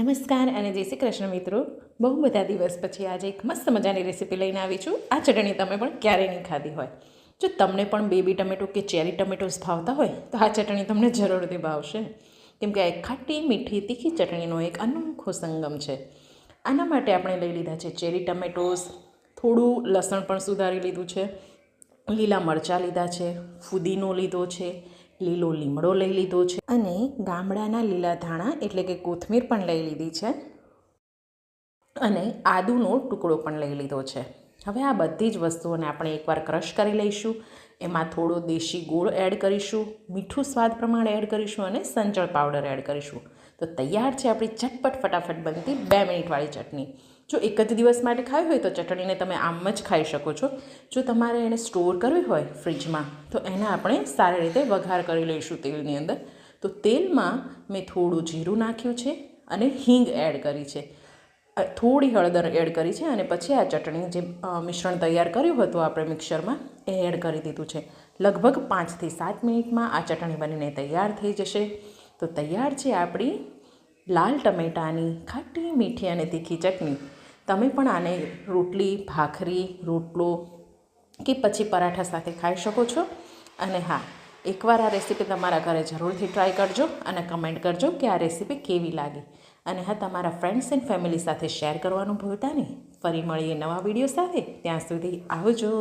નમસ્કાર અને જય શ્રી કૃષ્ણ મિત્રો. બહુ બધા દિવસ પછી આજે એક મસ્ત મજાની રેસીપી લઈને આવી છું. આ ચટણી તમે પણ ક્યારેય નહીં ખાધી હોય. જો તમને પણ બેબી ટમેટો કે ચેરી ટમેટોસ ભાવતા હોય તો આ ચટણી તમને જરૂરથી ભાવશે, કેમ કે આ એક ખાટી મીઠી તીખી ચટણીનો એક અનોખો સંગમ છે. આના માટે આપણે લઈ લીધા છે ચેરી ટમેટોસ, થોડું લસણ પણ સુધારી લીધું છે, લીલા મરચાં લીધા છે, ફુદીનો લીધો છે, લીલો લીમડો લઈ લીધો છે અને ગામડાના લીલા ધાણા એટલે કે કોથમીર પણ લઈ લીધી છે અને આદુનો ટુકડો પણ લઈ લીધો છે. હવે આ બધી જ વસ્તુઓને આપણે એકવાર ક્રશ કરી લઈશું. એમાં થોડો દેશી ગોળ એડ કરીશું, મીઠું સ્વાદ પ્રમાણે એડ કરીશું અને સંચળ પાવડર એડ કરીશું. તો તૈયાર છે આપણી ઝટપટ ફટાફટ બનતી 2 મિનિટવાળી ચટણી. જો એક જ દિવસ માટે ખાવી હોય તો ચટણીને તમે આમ જ ખાઈ શકો છો. જો તમારે એને સ્ટોર કરવી હોય ફ્રીજમાં તો એને આપણે સારી રીતે વઘાર કરી લઈશું તેલની અંદર. તો તેલમાં મેં થોડું જીરું નાખ્યું છે અને હિંગ એડ કરી છે, થોડી હળદર એડ કરી છે અને પછી આ ચટણી જે મિશ્રણ તૈયાર કર્યું હતું આપણે મિક્સરમાં એ એડ કરી દીધું છે. લગભગ 5 થી 7 મિનિટમાં આ ચટણી બનીને તૈયાર થઈ જશે. તો તૈયાર છે આપણી લાલ ટમેટાની ખાટી મીઠી અને તીખી ચટણી. તમે પણ આને રોટલી, ભાખરી, રોટલો કે પછી પરાઠા સાથે ખાઈ શકો છો. અને હા, એકવાર આ રેસીપી તમારા ઘરે જરૂરથી ટ્રાય કરજો અને કમેન્ટ કરજો કે આ રેસીપી કેવી લાગી. અને હા, તમારા ફ્રેન્ડ્સ એન્ડ ફેમિલી સાથે શેર કરવાનું ભૂલતા નહીં. ફરી મળીએ નવા વિડીયો સાથે. ત્યાં સુધી આવજો.